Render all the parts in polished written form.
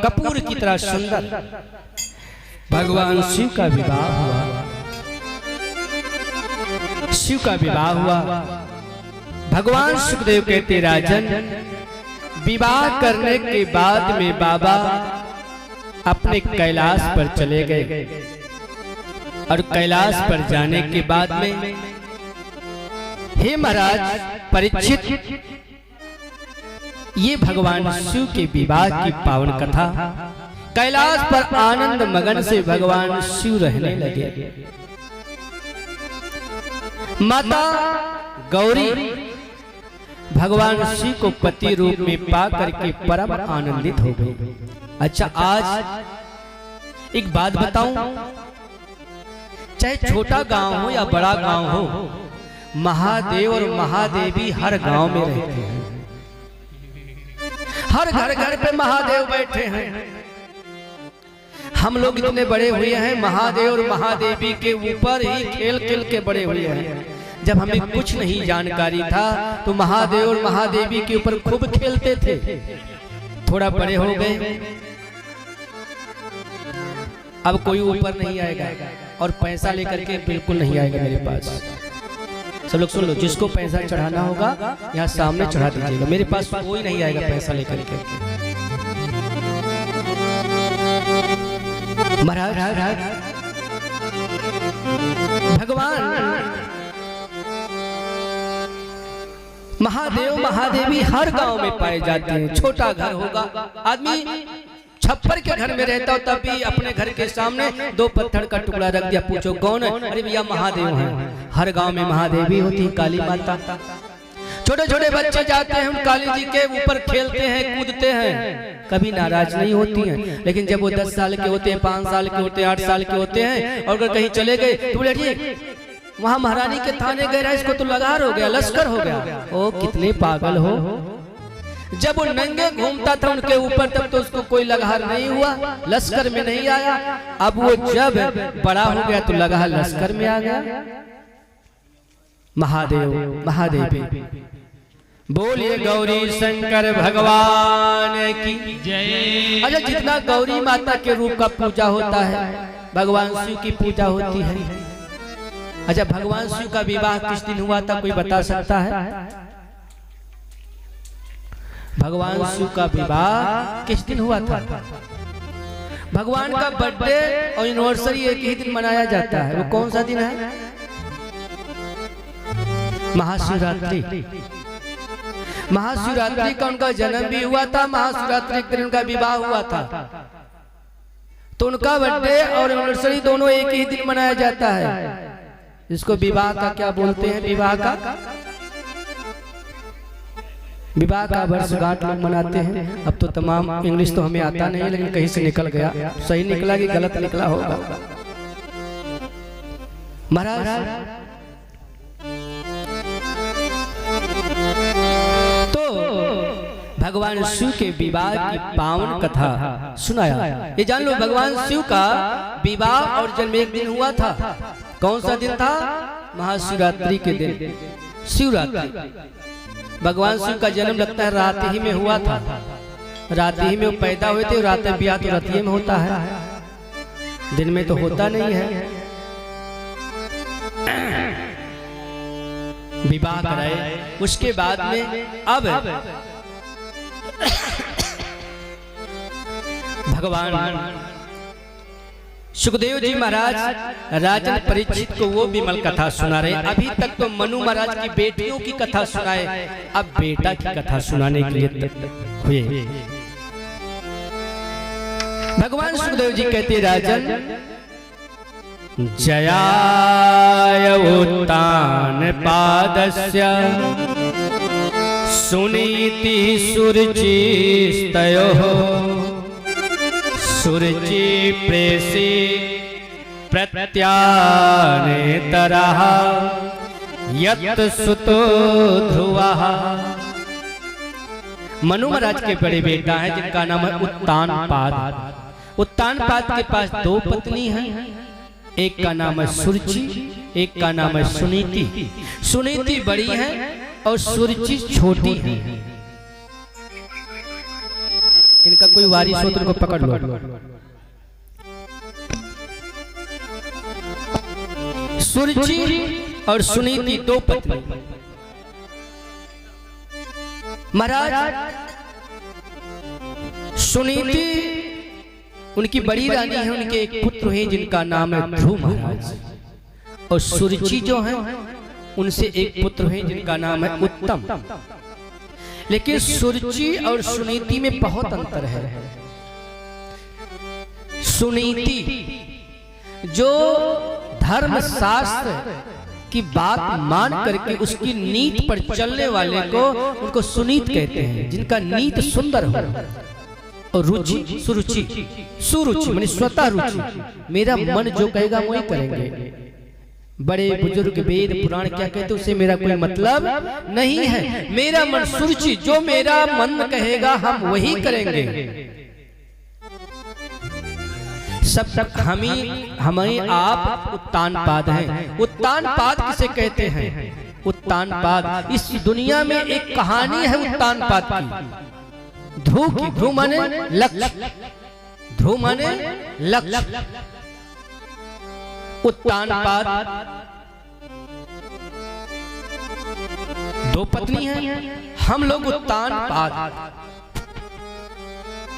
कपूर की तरह सुंदर भगवान शिव का विवाह हुआ। शिव का विवाह हुआ। भगवान सुखदेव कहते राजन, विवाह करने के बाद में बाबा अपने कैलाश पर चले गए और कैलाश पर जाने के बाद में हे महाराज परीक्षित, ये भगवान शिव के विवाह की पावन कथा। कैलाश पर आनंद मगन से भगवान शिव रहने लगे। माता गौरी भगवान शिव को पति रूप में पा करके परम आनंदित हो गई। अच्छा, आज एक बात बताऊं, चाहे छोटा गांव हो या बड़ा गांव हो, महादेव और महादेवी हर गांव में रहते हैं। हर घर घर पे महादेव बैठे हैं। हम लोग इतने बड़े हुए हैं, महादेव और महादेवी के ऊपर ही खेल खेल के बड़े हुए हैं। जब हमें कुछ नहीं जानकारी था तो महादेव और महादेवी के ऊपर खूब खेलते थे। थोड़ा बड़े हो गए, अब कोई ऊपर नहीं आएगा और पैसा लेकर के बिल्कुल नहीं आएगा मेरे पास। सब लोग सुन लो, जिसको पैसा चढ़ाना होगा यहाँ सामने चढ़ा दीजिएगा। मेरे पास कोई नहीं आएगा पैसा लेकर के। महाराज भगवान महादेव महादेवी हर गांव में पाए जाते हैं। छोटा घर होगा, आदमी छप्पर के घर में रहता हो, तब भी अपने घर के सामने दो पत्थर का टुकड़ा रख दिया। पूछो कौन है? अरे भैया महादेव हैं। हर गांव में महादेवी होती है, काली माता। छोटे छोटे बच्चे जाते हैं, उन काली जी के ऊपर खेलते हैं, कूदते हैं, कभी नाराज नहीं होती हैं। लेकिन जब वो 10 साल के होते हैं, 5 साल के होते हैं, 8 साल के होते हैं, और अगर कहीं चले गए तो बोले जी वहां महारानी के थाने गए, इसको तो लगार हो गया, लश्कर हो गया। ओ कितने पागल हो। जब वो नंगे घूमता था उनके ऊपर, तब तो उसको कोई लगार नहीं हुआ, लश्कर में नहीं आया। अब वो जब बड़ा हो गया तो लगार लश्कर में आ गया। महादेव महादेवी बोलिए गौरी शंकर भगवान की जय। अच्छा, जितना गौरी माता के रूप का पूजा होता है, भगवान शिव की पूजा होती है। अच्छा, भगवान शिव का विवाह किस दिन हुआ था, कोई बता सकता है? भगवान शिव का विवाह किस दिन हुआ था? भगवान का बर्थडे और एनिवर्सरी एक ही दिन मनाया जाता है। वो कौन सा दिन है? महाशिवरात्रि। महाशिवरात्रि का उनका जन्म भी हुआ था, महाशिवरात्रि के दिन उनका विवाह हुआ था। तो उनका बर्थडे और एनिवर्सरी दोनों एक ही दिन मनाया जाता है। इसको विवाह का क्या बोलते हैं? विवाह का वर्षगांठ लोग मनाते हैं। अब तो तमाम इंग्लिश तो हमें आता नहीं, लेकिन कहीं से निकल गया। सही निकला कि गलत निकला होगा। महाराज तो भगवान शिव के विवाह की पावन कथा सुनाया। ये जान लो, भगवान शिव का विवाह और जन्म एक दिन हुआ था। कौन सा दिन था? महाशिवरात्रि के दिन। शिवरात्रि। भगवान शिव का जन्म लगता है रात ही में हुआ था। रात ही में वो पैदा हुए थे। रात में ब्याह तो रात्रि में होता है, दिन में तो होता नहीं है। विवाह कराए, उसके बाद में अब भगवान सुखदेव जी महाराज राजन परीक्षित को वो विमल कथा सुना रहे। अभी तक तो मनु महाराज की बेटियों की कथा सुनाए, अब बेटा की कथा सुनाने के लिए हुए। भगवान सुखदेव जी कहते राजन, जयाय उत्तान पादस्य सुनीति सुरुचिस्तयोः सुरुचि प्रेषि प्रत्यानेतरः यत् सुतो ध्रुवः। मनु महाराज के बड़े बेटा है जिनका नाम है उत्तानपाद। उत्तानपाद के पास 2 पत्नी हैं। एक का नाम है सुरुचि, एक का नाम है सुनीति। सुनीति बड़ी है और सुरुचि छोटी है। इनका कोई वारिस हो तो इनको पकड़ लो। सुरुचि और सुनीति दो पत्नी। महाराज सुनीति उनकी बड़ी रानी है, उनके एक पुत्र हैं जिनका नाम है ध्रुव महाराज, और सुरुचि जो है उनसे एक पुत्र हैं जिनका नाम है उत्तम। लेकिन सुरुचि और सुनीति में बहुत अंतर है। सुनीति जो धर्म शास्त्र की बात मान करके उसकी नीति पर चलने वाले को उनको सुनीत कहते हैं, जिनका नीति सुंदर हो। और रुचि सुरुचि, सुरुचि माने स्वतः रुचि, मेरा मन जो कहेगा वही करेंगे। बड़े बुजुर्ग वेद पुराण क्या कहते हैं, उससे मेरा कोई मतलब नहीं है। मेरा मन सुरुचि, जो मेरा मन कहेगा हम वही करेंगे। सब तक हमें आप उत्तानपाद हैं। उत्तानपाद किसे कहते हैं? उत्तानपाद, इस दुनिया में एक कहानी है उत्तानपाद की। ध्रुव की, ध्रुव माने लक्ष्य, ध्रुव माने लक्ष्य। उत्तानपाद दो पत्नी हैं, हम लोग उत्तानपाद।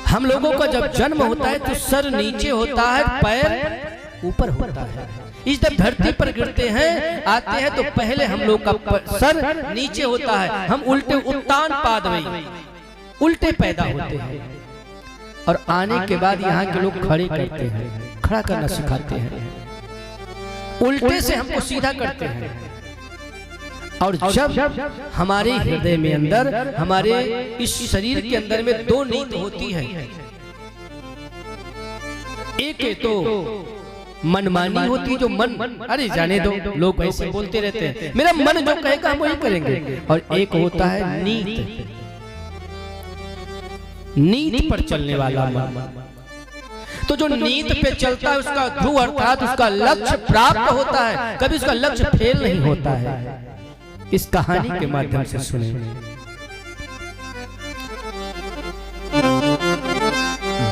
हम लोगों का जब जन्म होता है तो सर नीचे होता है, पैर ऊपर होता है। इस जब धरती पर गिरते हैं, आते हैं तो पहले हम लोग का सर नीचे होता है, हम उल्टे उत्तानपाद में उल्टे पैदा होते हैं। और आने के बाद यहाँ के लोग खड़े करते हैं, खड़ा करना सिखाते हैं, उल्टे से हमको सीधा करते हैं। और जब हमारे हृदय में अंदर, हमारे इस शरीर के अंदर में दो नींद होती है। एक तो मनमानी होती है, जो मन अरे जाने दो, लोग ऐसे बोलते रहते हैं, मेरा मन जो कहेगा हम वही करेंगे। और एक होता है नीत, नीत पर चलने वाला मन। तो जो नीत पे चलता है उसका ध्रुव अर्थात उसका लक्ष्य प्राप्त होता है, कभी उसका लक्ष्य फेल नहीं होता है। इस कहानी के माध्यम से सुने।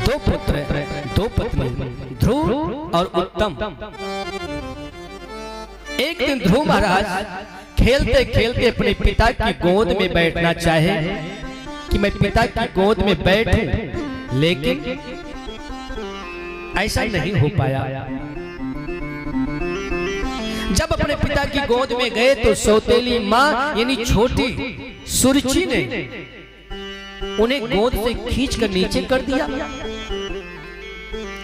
दो पुत्र, दो पत्नी, ध्रुव और उत्तम। एक दिन ध्रुव महाराज खेलते खेलते अपने पिता की गोद में बैठना चाहे कि मैं पिता की गोद में बैठूं, लेकिन ऐसा नहीं हो पाया। जब अपने पिता की गोद में गए तो सौतेली माँ यानी छोटी सुरुचि ने उन्हें गोद से खींचकर नीचे कर दिया।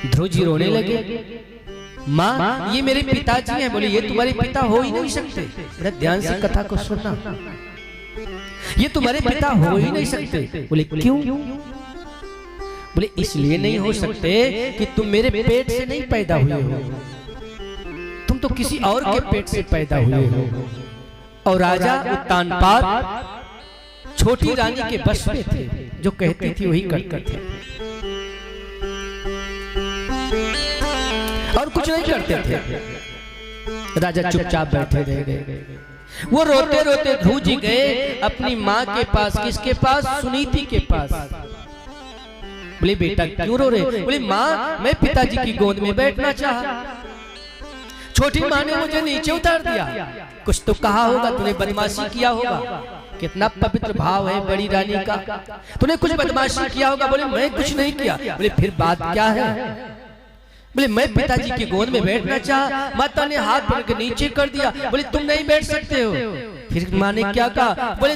ध्रुव जी रोने लगे, माँ ये मेरे पिताजी हैं। बोले ये तुम्हारे पिता हो ही नहीं सकते। बड़ा ध्यान से कथा को सुनना, ये तुम्हारे पिता हो ही नहीं सकते। बोले क्यों? बोले इसलिए नहीं हो सकते कि तुम मेरे पेट से नहीं पैदा हुए हो, तुम तो किसी और के पेट से पैदा हुए हो। और राजा उत्तानपाद छोटी रानी के बस में थे, जो कहती थी वही करते थे और कुछ नहीं करते थे। राजा चुपचाप बैठे रह गए। वो रोते रोते ध्रुव जी गए अपनी माँ के पास। किसके पास? सुनीति के पास। बोले बेटा क्यों रो रहे? बोले माँ मैं पिताजी की गोद में बैठना चाहा, छोटी माँ ने मुझे नीचे उतार दिया। कुछ तो कहा होगा, तूने बदमाशी किया होगा। कितना पवित्र भाव है बड़ी रानी का, तूने कुछ बदमाशी किया होगा। बोले मैं कुछ नहीं किया। बोले फिर बात क्या है? बोले मैं पिताजी की गोद में बैठना चाहा, माता ने हाथ पकड़ के नीचे कर दिया। बोले तुम नहीं बैठ सकते हो। फिर माँ ने क्या कहा? बोले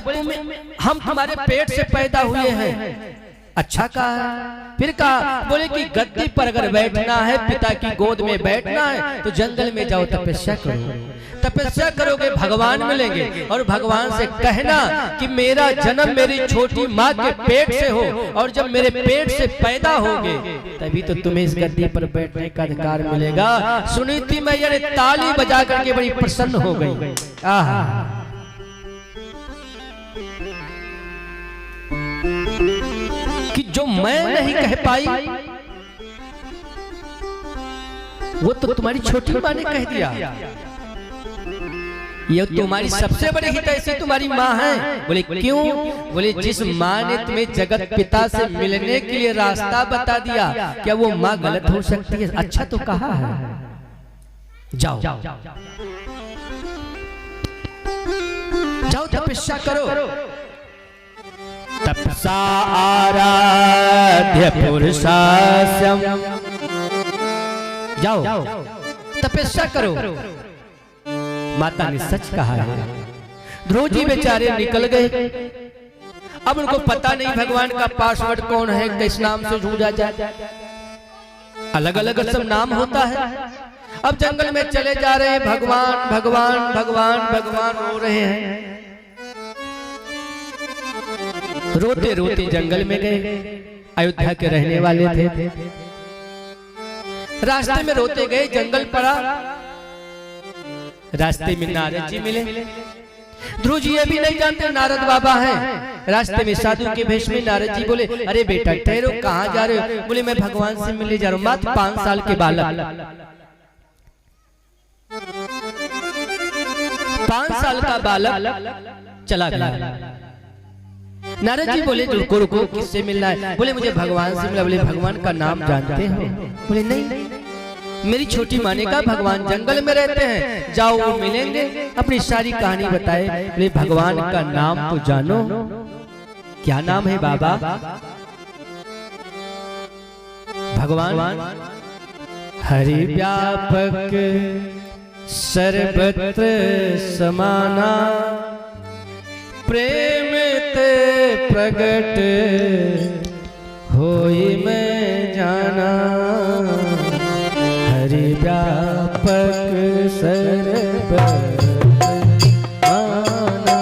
हम तुम्हारे पेट से पैदा हुए हैं। अच्छा कहा। फिर कहा, बोले कि गद्दी पर अगर बैठना है, पिता की गोद में बैठना है तो जंगल में जाओ तपस्या करो। तपस्या करोगे भगवान मिलेंगे, और भगवान से कहना कि मेरा जन्म मेरी छोटी माँ के पेट से हो, और जब मेरे पेट से पैदा होगे तभी तो तुम्हें इस गद्दी पर बैठने का अधिकार मिलेगा। सुनीति मैया ने ताली बजा करके बड़ी प्रसन्न हो गई। आहा, कि जो मैं नहीं कह पाई वो तो तुम्हारी छोटी माँ ने कह दिया। ये तुम्हारी सबसे बड़ी हितैषी तुम्हारी माँ है। बोले क्यों? बोले जिस माँ ने तुम्हें जगत पिता से मिलने के लिए रास्ता बता दिया, क्या वो माँ गलत हो सकती है? अच्छा तो कहा है, जाओ जाओ तपस्या करो। तपसा आराध्य पुरुषास्यम, जाओ तपस्या करो। माता ने सच कहा है। ध्रुव जी बेचारे निकल गए। अब उनको पता नहीं भगवान का पासवर्ड कौन है, किस नाम से ढूंढा जाए। अलग अलग सब नाम होता है। अब जंगल में चले जा रहे हैं, भगवान भगवान भगवान भगवान रो रहे हैं। रोते रोते जंगल में गए। अयोध्या के रहने वाले थे। रास्ते में रोते गए, जंगल पड़ा। रास्ते में नारद जी मिले। ध्रुव जी ये भी नहीं जानते नारद बाबा हैं। रास्ते में साधु के भेष में नारद जी बोले, अरे बेटा ठहरो, कहाँ जा रहे हो? बोले मैं भगवान से मिलने जा रहा हूँ। मात्र 5 साल के बालक, 5 साल का बालक चला गया। नारद जी बोले रुको रुको, किससे मिलना है? बोले मुझे भगवान से मिला। बोले भगवान का नाम जानते हो? बोले नहीं, मेरी छोटी माँ ने कहा भगवान जंगल में रहते हैं, जाओ वो मिलेंगे, अपनी सारी कहानी बताए। बोले भगवान का नाम तो जानो। क्या नाम है बाबा? भगवान हरि व्यापक सर्वत्र समाना, प्रेम ते प्रगट होई मैं जाना। हरि व्यापक सर्वत्र समाना,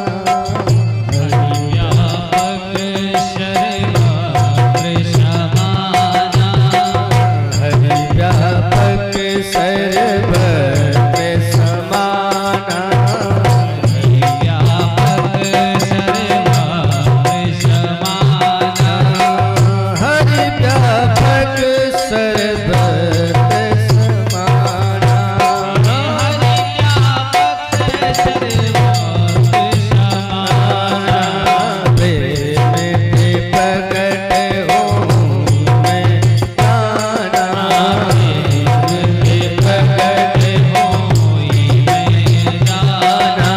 हरि व्यापक सर्वत्र समाना, हरि व्यापक सर्वत्र समाना, हरि व्यापक सर्वत्र समाना, हरि व्यापक सर्वत्र समाना, प्रेम ते प्रगट होई मैं जाना, प्रेम ते प्रगट होई मैं जाना,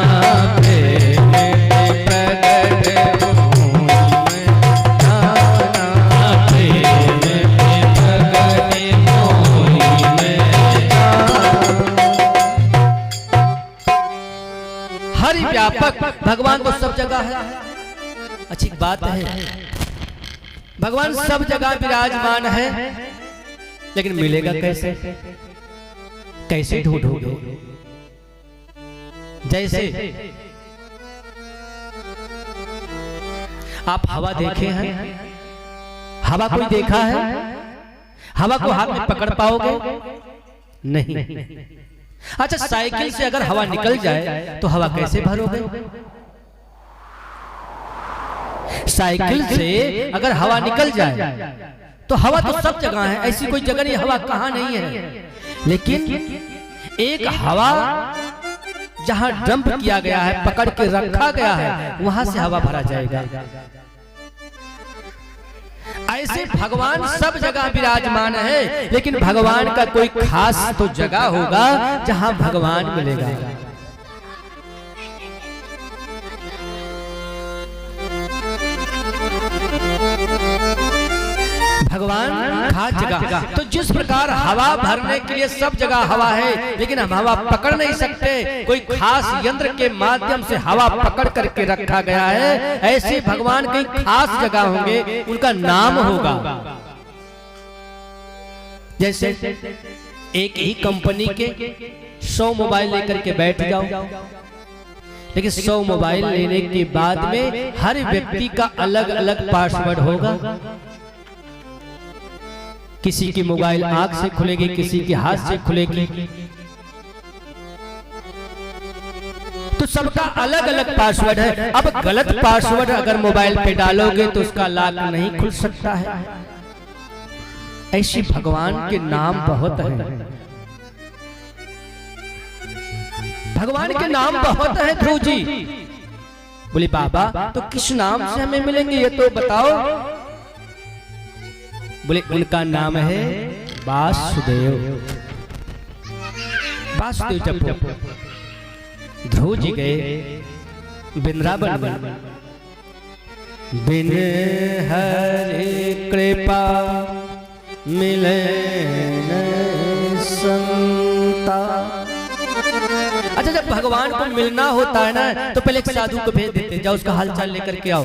प्रेम ते प्रगट होई मैं जाना, प्रेम ते प्रगट होई मैं जाना। हरि व्यापक, भगवान तो सब जगह है। अच्छी बात है, भगवान सब जगह विराजमान है, लेकिन मिलेगा कैसे? कैसे ढूंढोगे? जैसे आप हवा देखे हैं? हवा कोई देखा है? हवा को हाथ में पकड़ पाओगे? नहीं। अच्छा साइकिल से अगर हवा निकल जाए तो हवा कैसे भरोगे? साइकिल से अगर हवा निकल जाए तो हवा तो सब जगह है, ऐसी कोई जगह नहीं हवा कहाँ नहीं है। लेकिन एक हवा जहां डंप किया गया है, पकड़ के रखा गया है, वहां से हवा भरा जाएगा। ऐसे भगवान सब जगह विराजमान है, लेकिन भगवान का कोई खास तो जगह होगा जहां भगवान मिलेगा। भगवान खास जगह। तो जिस प्रकार हवा भरने के लिए सब जगह हवा है, लेकिन हम हवा पकड़ नहीं सकते, कोई खास यंत्र के माध्यम से हवा पकड़ करके रखा गया है, ऐसे भगवान कई खास जगह होंगे, उनका नाम होगा। जैसे एक ही कंपनी के 100 मोबाइल लेकर के बैठ जाओ, लेकिन 100 मोबाइल लेने के बाद में हर व्यक्ति का अलग अलग पासवर्ड होगा। किसी की मोबाइल आंख से खुलेगी, किसी के हाथ से खुलेगी, तो सबका अलग अलग पासवर्ड है। अब गलत पासवर्ड अगर मोबाइल पे डालोगे तो उसका लॉक नहीं खुल सकता है। ऐसी भगवान के नाम बहुत हैं। भगवान के नाम बहुत है ध्रुव जी। बोले बाबा तो किस नाम से हमें मिलेंगे ये तो बताओ। बोले उनका नाम है वासुदेव। वासुदेव जपो। ध्रुव जी गए वृंदावन में। बिन हरि कृपा मिले न संता। अच्छा जब भगवान को मिलना होता है ना तो पहले एक साधु को भेज देते, जाओ उसका हालचाल लेकर के आओ,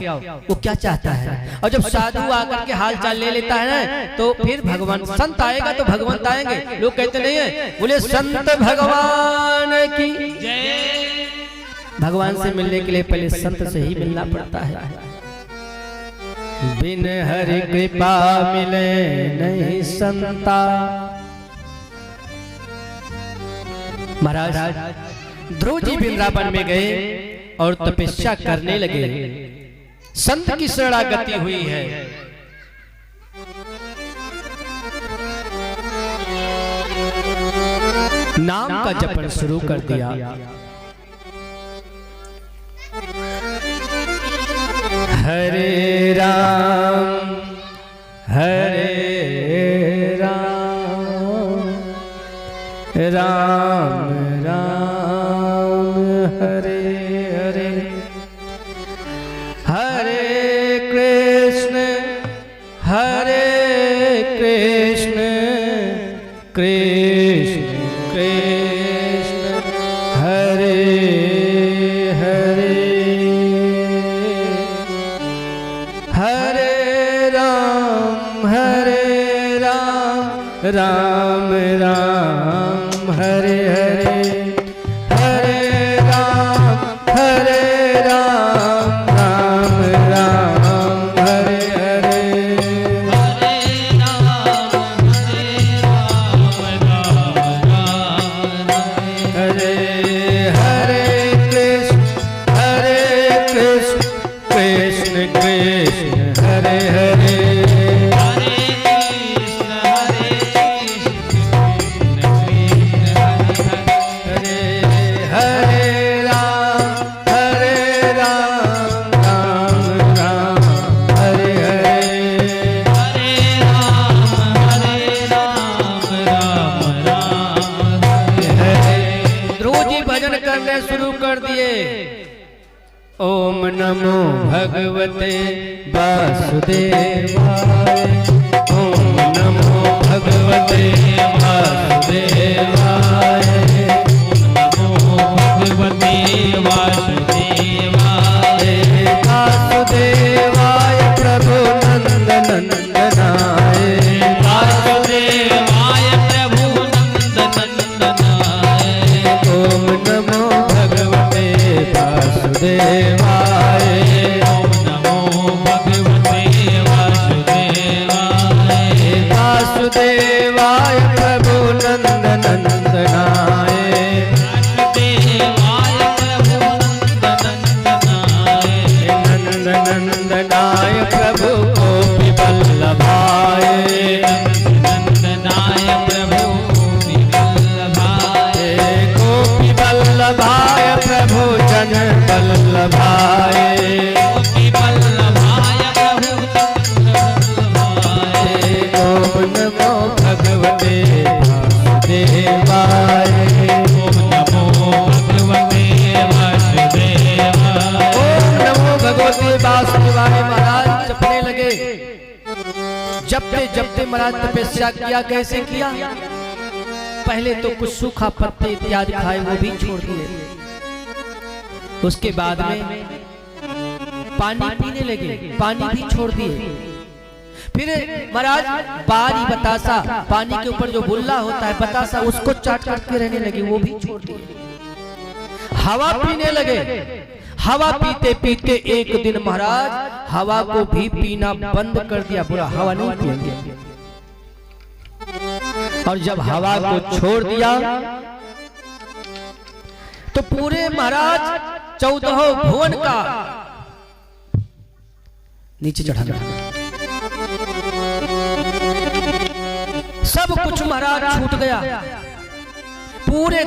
वो क्या चाहता है। और जब साधु आकर के हालचाल ले लेता है ना तो फिर भगवान, संत आएगा तो भगवंत आएंगे। लोग कहते नहीं है, बोले संत भगवान की जय। भगवान से मिलने के लिए पहले संत से ही मिलना पड़ता है। बिन हरि कृपा मिले नहीं संता। महाराज ध्रुव जी वृंदावन में गए और तपस्या करने लगे। संत की शरणागति हुई है। नाम का जपन शुरू कर दिया। हरे राम राम राम हरे हरे। हरे कृष्ण कृष्ण कृष्ण हरे हरे। हरे राम राम राम हरे हरे। हरे राम राम राम हरे हरे। हरे राम हरे हरे कृष्ण कृष्ण कृष्ण हरे हरे। शुरू कर दिए। ओम नमो भगवते वासुदेवाय। ओम नमो भगवते वासुदेवाय। ओम नमो भगवते वासुदेवाय। वासुदेवाय प्रभु नंद नंदनाय। वासुदेवाय प्रभु नंद नंदनाय। ओम नमो भगवते वासुदेवाय। ओम नमो भगवते वासुदेवाय। वासुदेवाय प्रभु नंद नंदनाय। वासुदेवाय प्रभु नंद नंदनाय। नंद नंदनाय प्रभु गोपी वल्लभाय। नंदनाय प्रभु गोपी वल्लभाय। गोपी वल्लभाय प्रभु जन वल्लभाय। गोपी वल्लभाय प्रभु वल्लभाय। ओम नमो भगवते वासुदेवाय। ओम नमो भगवते वासुदेवाय। ओम नमो भगवते वासुदेवाय। महाराज जपने लगे। जपते जपते महाराज तपस्या किया। कैसे किया? पहले तो कुछ सूखा पत्ते इत्यादि खाए, वो भी छोड़ दिए। उसके बाद में पानी पीने लगे, पानी भी छोड़ दिए। फिर महाराज बारी बतासा, पानी के ऊपर जो बुल्ला होता है बतासा, उसको चाट चाट के रहने लगे, वो भी छोड़ दिए। हवा पीने लगे। हवा पीते पीते एक दिन महाराज हवा को भी पीना बंद कर दिया। पूरा हवा नहीं पिएंगे। और जब हवा को छोड़ दिया तो पूरे महाराज 14 भुवन का नीचे चढ़ाना, सब कुछ महाराज छूट गया। पूरे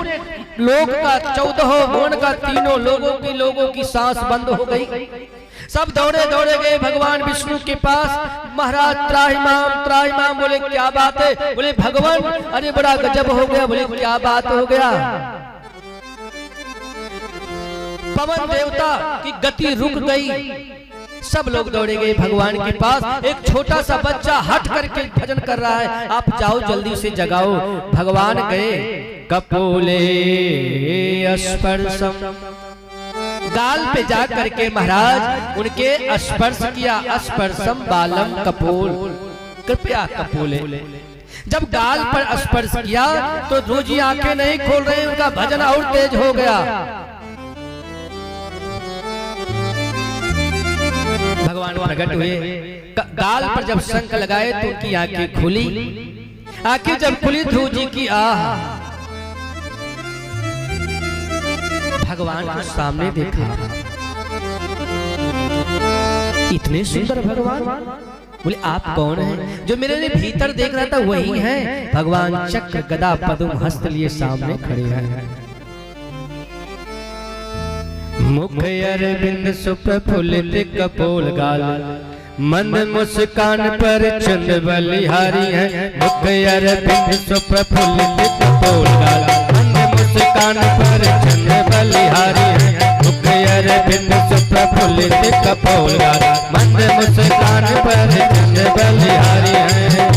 लोक का 14 भुवन का तीनों लोगों की सांस बंद हो गई। सब दौड़े दौड़े गए भगवान विष्णु के पास। महाराज त्राहिमाम बोले क्या बात है? बोले भगवान अरे बड़ा गजब हो गया। बोले क्या बात हो गया? पवन देवता की गति रुक गई। सब लोग दौड़े गए भगवान के पास। एक छोटा सा बच्चा हट करके भजन कर रहा है, आप जाओ जल्दी से जगाओ। भगवान गए, कपोले स्पर्शम, गाल पे जा करके महाराज उनके स्पर्श किया। स्पर्शम बालम कपोल, कृपया कपोले। जब गाल पर स्पर्श किया तो रोजी आंखें नहीं खोल रहे, उनका भजन और तेज हो गया। भगवान प्रकट हुए, गाल पर जब शंख लगाए तो उनकी आंखें खुली। आंखें जब खुली ध्रुव जी की आह, भगवान को सामने देखा। इतने सुंदर भगवान। बोले आप कौन हैं? जो मेरे लिए भीतर देख रहा था वही है। भगवान चक्र गदा पद्म हस्त लिए सामने खड़े हैं। मुख अरविंद सुप्रफुल्लित कपोल गाल, मंद मुस्कान पर चंद बलिहारी है। मुख अरविंद सुप्रफुल्लित कपोल गाल, मंद मुस्कान पर चंद बलिहारी है। मुख अरविंद सुप्रफुल्लित कपोल गाल, मंद मुस्कान पर चंद बलिहारी है।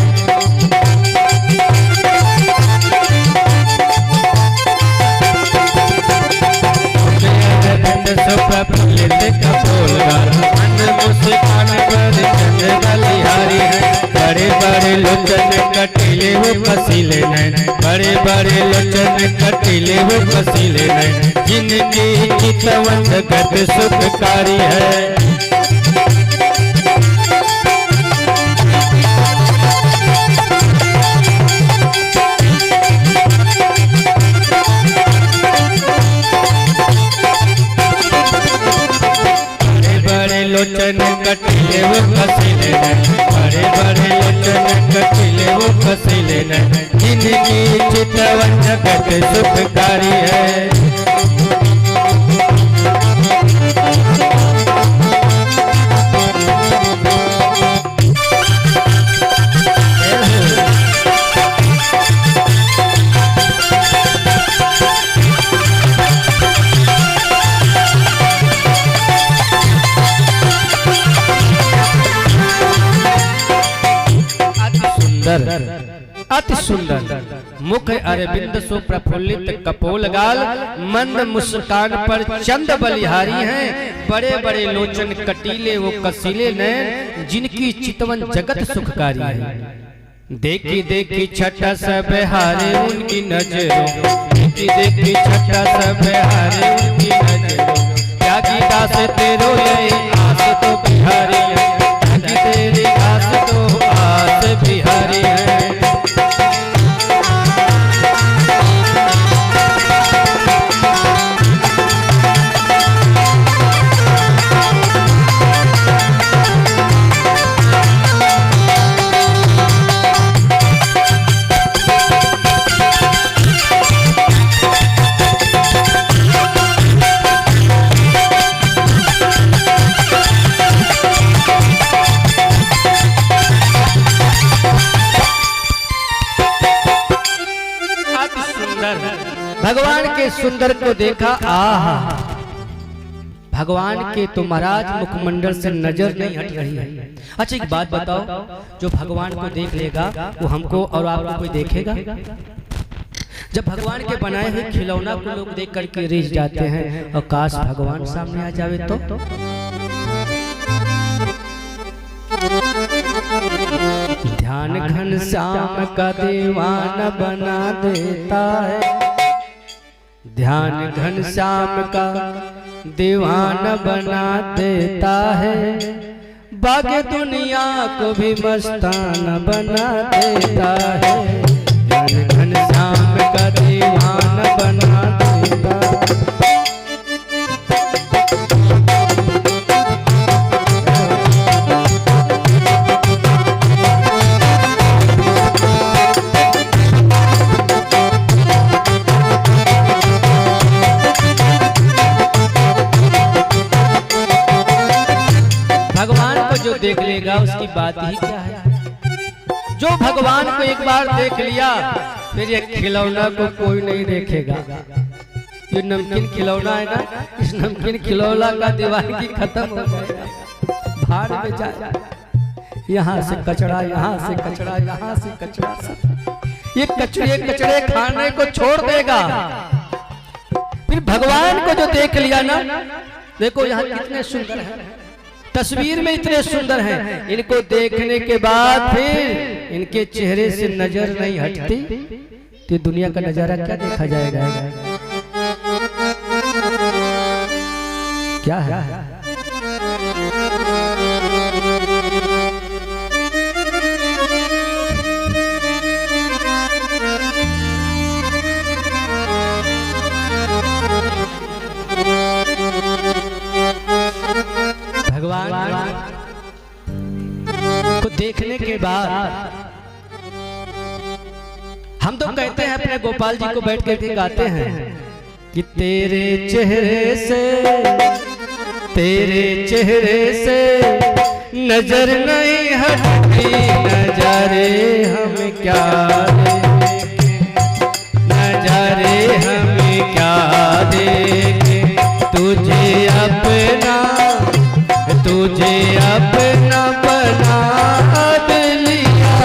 सुप्रफुल्लित कपोल गाल, मंद मुस्कान पर चंद बलिहारी है। बड़े बड़े लोचन कटीले वो कसीले नैन, बड़े बड़े लोचन कटीले वो कसीले नैन, जिनकी चितवन जगत सुखकारी है। लोचन कटीले वो कसीले नैन, बड़े बड़े लोचन कटीले वो कसीले नैन, जिनकी चितवन जगत सुखकारी है। अति सुंदर मुख अरविंद सुप्रफुल्लित कपोल गाल, मंद मुस्कान पर चंद बलिहारी हैं। बड़े बड़े लोचन कटीले वो कसीले नैन, जिनकी चितवन जगत सुखकारी है। देखी देखी छठा सब हारे उनकी नजरों, देखी देखी छठा सब हारे उनकी नजरों। त्यागी दास तेरो ये आस तो बिहारी है, त्यागी तेरी आस तो आस बिहारी है। भगवान के सुंदर को देखा, आहा, भगवान के तो महाराज मुखमंडल से नजर नहीं हट रही है। अच्छा एक बात बताओ, जो भगवान को देख लेगा वो हमको और आपको कोई देखेगा? जब भगवान के बनाए हुए खिलौना को लोग देख करके रिझ जाते हैं, और काश भगवान सामने आ जावे तो। ध्यान घनश्याम का दीवाना बना देता है, ध्यान घनश्याम का दीवाना बना देता है। बाकी दुनिया को भी मस्ताना बना देता है, ध्यान घनश्याम का दीवाना बना देता है। मिलेगा उसकी बात ही क्या है। जो भगवान को एक बार देख लिया फिर ये खिलौना को कोई नहीं देखेगा। ये नमकीन खिलौना है ना, इस नमकीन खिलौना का दीवानगी खत्म हो जाएगा, भाड़ में जाएगा। यहाँ से कचरा, यहाँ से कचरा, यहाँ से कचरा, ये कचरे खाने को छोड़ देगा। फिर भगवान को जो देख लिया ना, देखो यहाँ कितने सुंदर हैं, तस्वीर में इतने सुंदर हैं, इनको देखने के बाद फिर इनके चेहरे से नजर नहीं हटती तो दुनिया का नजारा क्या देखा जाएगा। क्या है भगवान को देखने के बाद हम तो कहते हैं अपने गोपाल जी को बैठ करके गाते हैं कि तेरे चेहरे से नजर नहीं हटती, नजारे हम क्या नजारे हम क्या देखे, तुझे अपना बना लिया,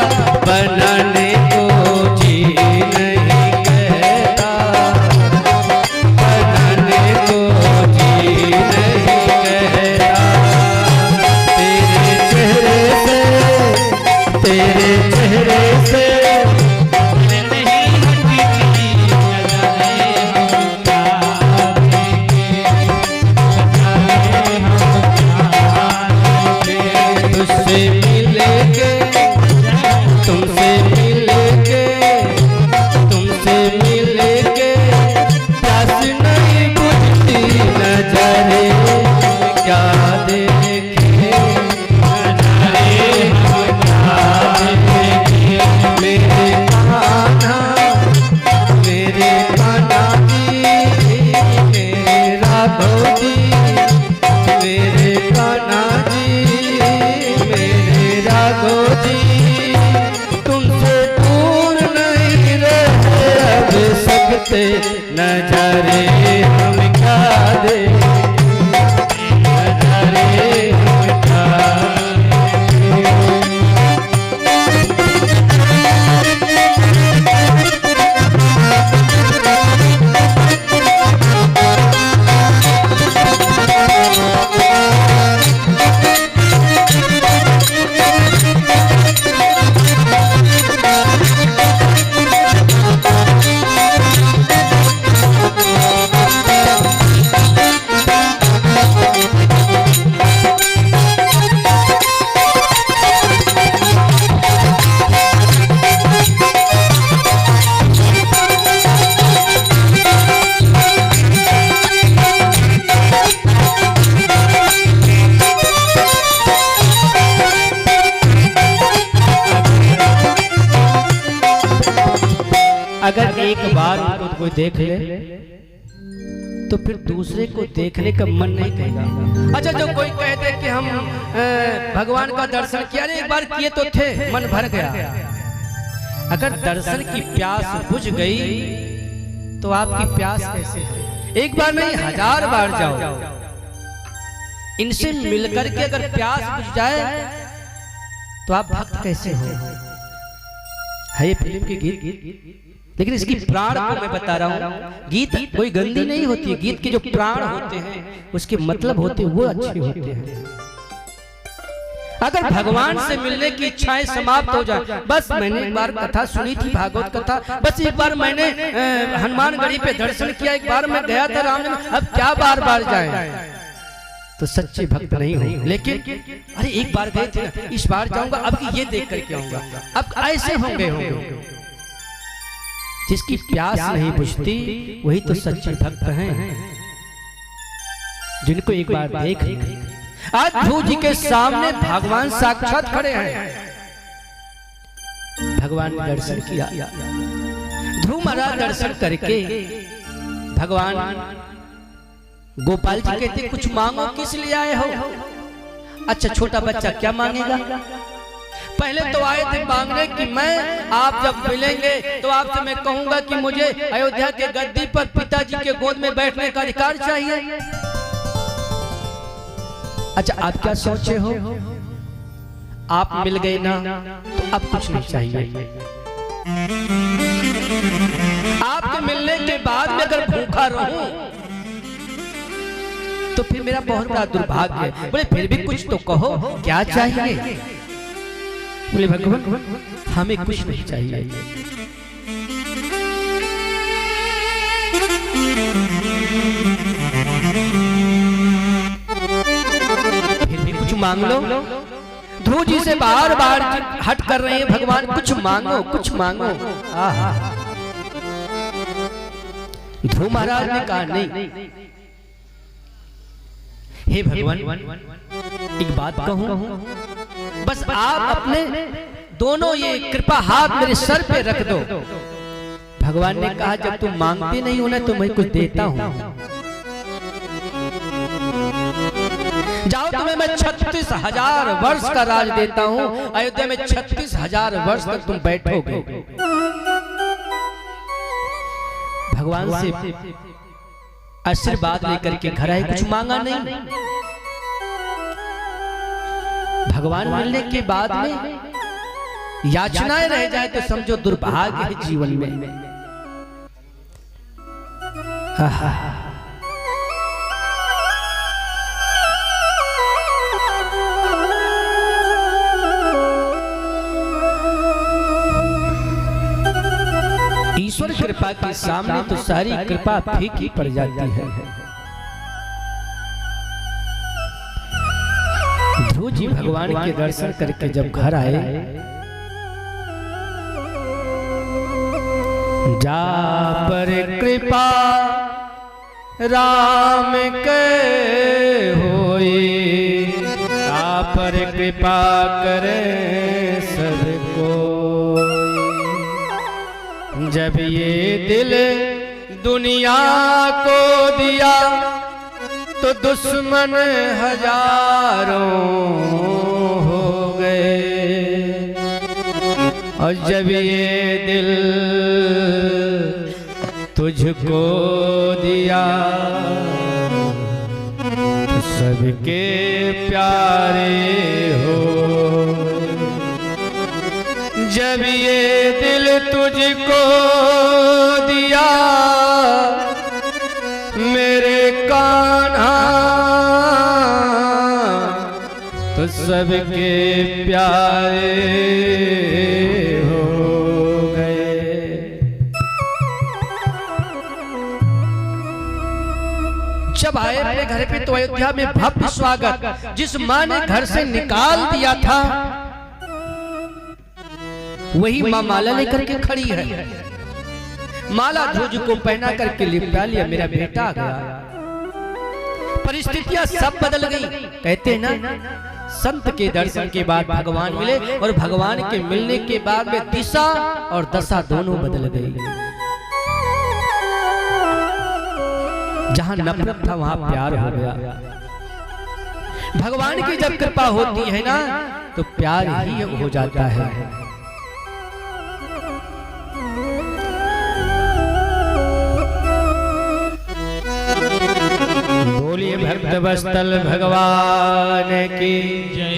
बनाने को जी नहीं कहता, बनाने को जी नहीं कहता। तेरे चेहरे से नहीं हटती, तुझसे मिलेंगे प्यास नहीं बुझती, नजारे क्या देखे, नजारे क्या देखे। मेरे कान्हा जी, मेरे राघव जी, मेरे कान्हा जी, मेरे राघव जी, तुमसे दूर नहीं रह सकते, नजारे हम क्या देखें, नजारे हम क्या अगर एक बार उनको कोई देख ले तो फिर दूसरे को देखने का मन नहीं करेगा। अच्छा, जो कोई कहते कि हम भगवान का दर्शन किया, एक बार किए तो थे, मन भर गया। अगर दर्शन की प्यास बुझ गई तो आपकी प्यास कैसे है? एक बार नहीं 1000 बार जाओ, इनसे मिलकर के अगर प्यास बुझ जाए तो आप भक्त कैसे हो? है ये फिल्म के गीत, लेकिन इसकी प्राण को मैं बता रहा हूँ। गीत कोई गंदी नहीं होती है, गीत के जो प्राण होते हैं उसके मतलब होते हैं वो अच्छे होते हैं। अगर भगवान से मिलने की इच्छाएं समाप्त हो जाए, बस मैंने एक बार कथा सुनी थी, भागवत कथा, बस एक बार मैंने हनुमानगढ़ी पे दर्शन किया, एक बार मैं गया था रामनगर, अब क्या बार बार जाए? तो सच्चे भक्त नहीं हो। लेकिन अरे एक बार गए थे ना, इस बार जाऊंगा, अब ये देख करके आऊंगा, अब ऐसे होंगे। जिसकी प्यास नहीं बुझती वही तो सच्चे भक्त हैं, जिनको एक बार देख। आज ध्रुव जी के सामने भगवान साक्षात खड़े हैं, भगवान ने दर्शन किया। ध्रुव महाराज दर्शन करके भगवान गोपाल जी कहते कुछ मांगो, किस लिए आए हो? अच्छा छोटा बच्चा क्या मांगेगा? पहले तो आए थे मांगने कि मैं आप जब मिलेंगे तो आपसे मैं कहूंगा कि मुझे अयोध्या के गद्दी पर पिताजी के गोद में बैठने का अधिकार चाहिए। अच्छा आप क्या सोचे हो? आप मिल गए ना तो अब कुछ नहीं चाहिए। आपके मिलने के बाद में अगर भूखा रहूं तो फिर मेरा बहुत बड़ा दुर्भाग्य है। बोले फिर भी कुछ तो कहो, क्या चाहिए? बोले भगवान हमें कुछ नहीं चाहिए। फिर भी कुछ मांग लो। ध्रुव जी से बार बार हट कर रहे हैं भगवान, कुछ मांगो कुछ मांगो। ध्रुव महाराज ने कहा नहीं, हे भगवान एक बात कहूं, बस आप अपने दोनों ये कृपा हाथ मेरे सर पे रख दो। भगवान ने कहा जब तुम मांगते नहीं हो ना तो मैं कुछ देता हूं। जाओ तुम्हें मैं 36,000 वर्ष का राज देता हूं। अयोध्या में 36,000 वर्ष तक तुम बैठोगे। भगवान से आशीर्वाद लेकर के घर आए, कुछ मांगा नहीं। भगवान मिलने के बाद में याचनाएं रह जाए तो समझो दुर्भाग्य है जीवन में। ईश्वर कृपा के सामने तो सारी कृपा फीकी पड़ जाती है। ध्रुव जी भगवान के दर्शन करके जब घर आए, जा पर कृपा राम के होई, जा पर कृपा करे सबको। जब ये दिल दुनिया को दिया तो दुश्मन हजारों हो गए, और जब ये दिल तुझको दिया तो सबके प्यारे हो। जब ये दिल तुझको दिया मेरे कान्हा तो सबके प्यारे हो गए। जब आए अपने घर पे तो अयोध्या में भव्य स्वागत। जिस माँ ने घर से निकाल दिया था वही माँ माला लेकर के खड़ी है। माला ध्रुव जी को पहना करके लिपटा लिया, मेरा बेटा आ गया। परिस्थितियां सब बदल गई। कहते हैं ना संत के दर्शन के बाद भगवान मिले, और भगवान के मिलने के बाद में दिशा और दशा दोनों बदल गई। जहां नफरत था वहां प्यार हो गया। भगवान की जब कृपा होती है ना तो प्यार ही हो जाता है। बोलिए भक्तवत्सल भगवान की जय।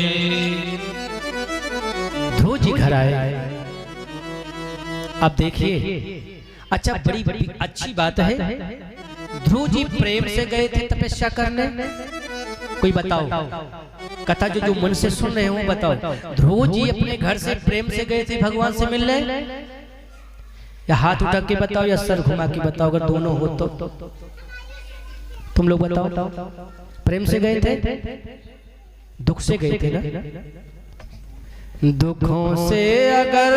ध्रुव जी घर आए। अब देखिए, अच्छा बड़ी अच्छी बात है, ध्रुव जी प्रेम से गए थे तपस्या करने। कोई बताओ, कथा जो मन से सुन रहे हो बताओ, ध्रुव जी अपने घर से प्रेम से गए थे भगवान से मिलने, या हाथ उठा के बताओ या सर घुमा के बताओ? अगर दोनों हो तो तुम लोग बताओ। प्रेम से गए थे, दुख से गए थे ना? दुखों से अगर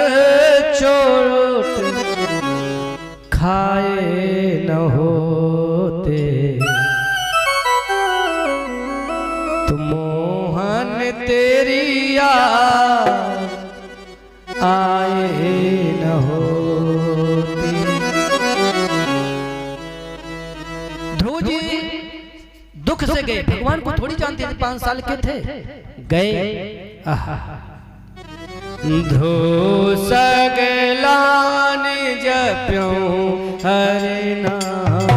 चोट खाए न होते तो मोहन तेरी याद आए न होती। ध्रुव जी दुख से गए, भगवान को थोड़ी जानते थे, 5 साल के थे। गए। ध्रुव सगलान जप्यों हरि नाम,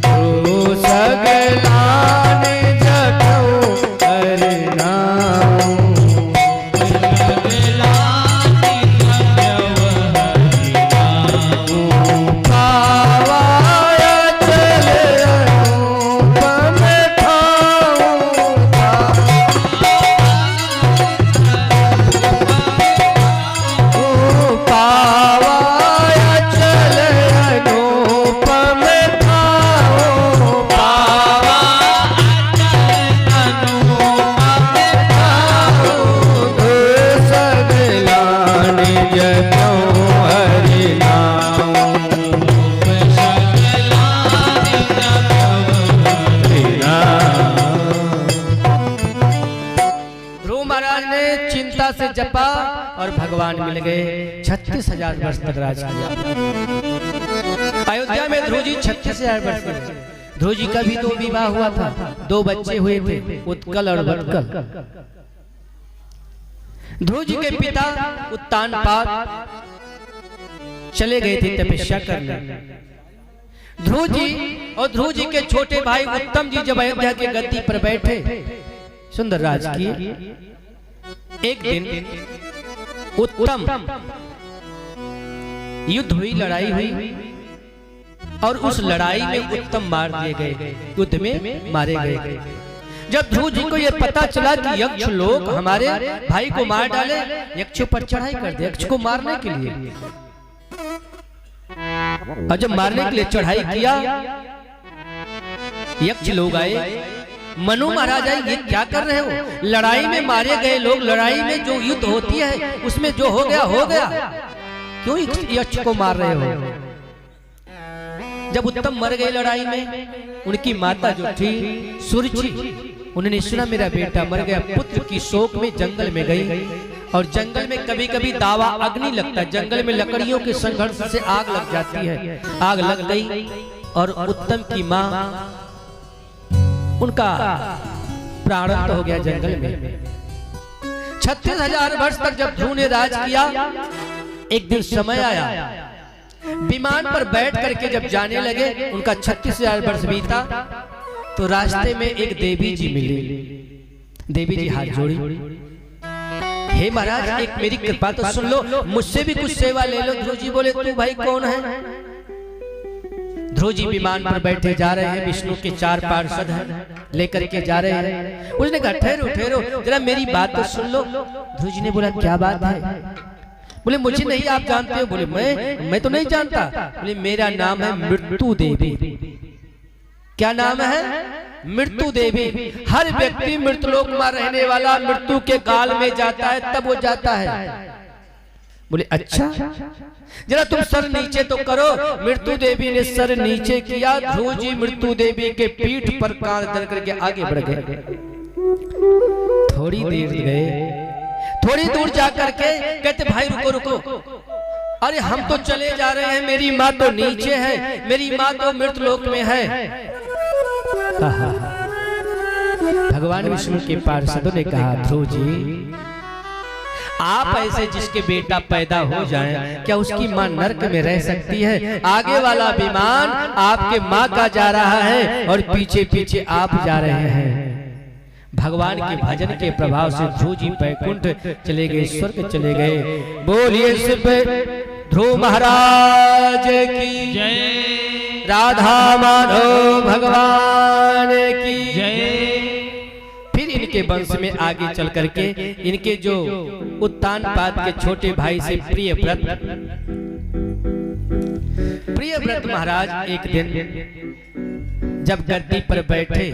ध्रुव सगलान जप्यों हरि नाम, से जपा और भगवान मिल गए। 36,000 वर्ष तक राज किया अयोध्या में। ध्रुव जी 36,000 वर्ष के। ध्रुव जी का भी 2 विवाह हुआ था, 2 बच्चे हुए थे, उत्कल और वत्कल। ध्रुव जी के पिता उत्तानपाद चले गए थे तपस्या करने। ध्रुव जी और ध्रुव जी के छोटे भाई उत्तम जी जब अयोध्या के गद्दी पर बैठे, सुंदर राज किए। एक दिन उत्तम युद्ध हुई, लड़ाई हुई, और उस लड़ाई में उत्तम मार दिए गए, युद्ध में मारे गए। जब ध्रुव जी को यह पता चला कि यक्ष लोग हमारे भाई को मार डाले, यक्षों पर चढ़ाई कर दे यक्ष को मारने के लिए, और जब मारने के लिए चढ़ाई किया, यक्ष लोग आए। मनु महाराज ये क्या कर रहे हो? लड़ाई में मारे गए लोग, लड़ाई में जो युद्ध होती है उसमें जो हो गया, क्यों यक्ष को मार रहे हो? जब उत्तम मर गए लड़ाई में, उनकी माता जो थी सुरुचि, उन्होंने सुना मेरा बेटा मर गया, पुत्र की शोक में जंगल में गई। और जंगल में कभी कभी दावा अग्नि लगता है, जंगल में लकड़ियों के संघर्ष से आग लग जाती है। आग लग गई और उत्तम की माँ, उनका प्रारंभ हो गया जंगल में। 36,000 वर्ष तक जब ध्रुव ने राज किया, एक दिन समय आया, विमान पर बैठ करके जब जाने लगे, उनका 36,000 वर्ष बीता, तो रास्ते में एक देवी जी मिली। देवी जी हाथ जोड़ी, हे महाराज एक मेरी कृपा तो सुन लो, मुझसे भी कुछ सेवा ले लो। ध्रुव जी बोले तू भाई कौन है? ध्रुव जी विमान पर बैठे जा रहे हैं, विष्णु के 4 पार्षद हैं, लेकर के जा रहे हैं। उसने कहा ठहरो ठहरो जरा मेरी बात तो सुन लो। ध्रुव जी ने बोला क्या बात है? बोले मुझे नहीं आप जानते हो? बोले मैं तो नहीं जानता। बोले मेरा नाम है मृत्यु देवी। क्या नाम है? मृत्यु देवी। हर व्यक्ति मृत्युलोक में रहने वाला मृत्यु के काल में जाता है, तब वो जाता है। बोले अच्छा, जरा तुम सर नीचे तो करो। मृत्यु देवी ने सर नीचे किया। ध्रुव जी मृत्यु देवी के पीठ पर कान धर करके आगे बढ़ गए। थोड़ी देर गए, थोड़ी दूर जाकर के कहते भाई रुको रुको, अरे हम तो चले जा रहे हैं, मेरी माँ तो नीचे है, मेरी माँ तो मृत्युलोक में है। भगवान विष्णु के पार्षदों ने कहा ध्रुव जी आप ऐसे जिसके बेटा पैदा हो जाए, क्या उसकी मां नरक में रह सकती है? आगे वाला विमान आपके मां का जा रहा है और पीछे पीछे आप जा रहे हैं। भगवान के भजन के प्रभाव से ध्रुव जी बैकुंठ चले गए, स्वर्ग चले गए। बोलिए सिर्फ ध्रुव महाराज की जय, राधा माधव भगवान की जय। फिर इनके वंश में आगे चल करके इनके जो उत्तानपाद के छोटे भाई से प्रियव्रत महाराज एक दिन जब गद्दी पर बैठे,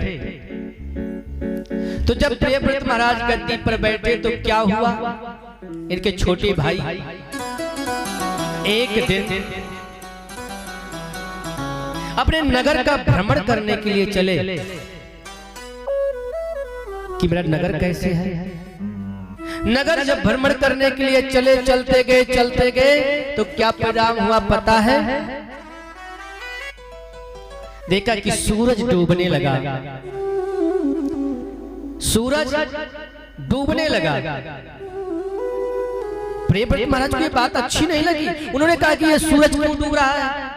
तो जब प्रियव्रत महाराज गद्दी पर बैठे तो क्या हुआ? इनके छोटे भाई एक दिन अपने नगर का भ्रमण करने के लिए चले कि मेरा नगर कैसे है। नगर जब भ्रमण करने के लिए चले, चलते गए तो क्या परिणाम हुआ पता है? देखा कि सूरज डूबने लगा। सूरज डूबने लगा। प्रियव्रत महाराज को ये बात अच्छी नहीं लगी। उन्होंने कहा कि ये सूरज क्यों डूब रहा है,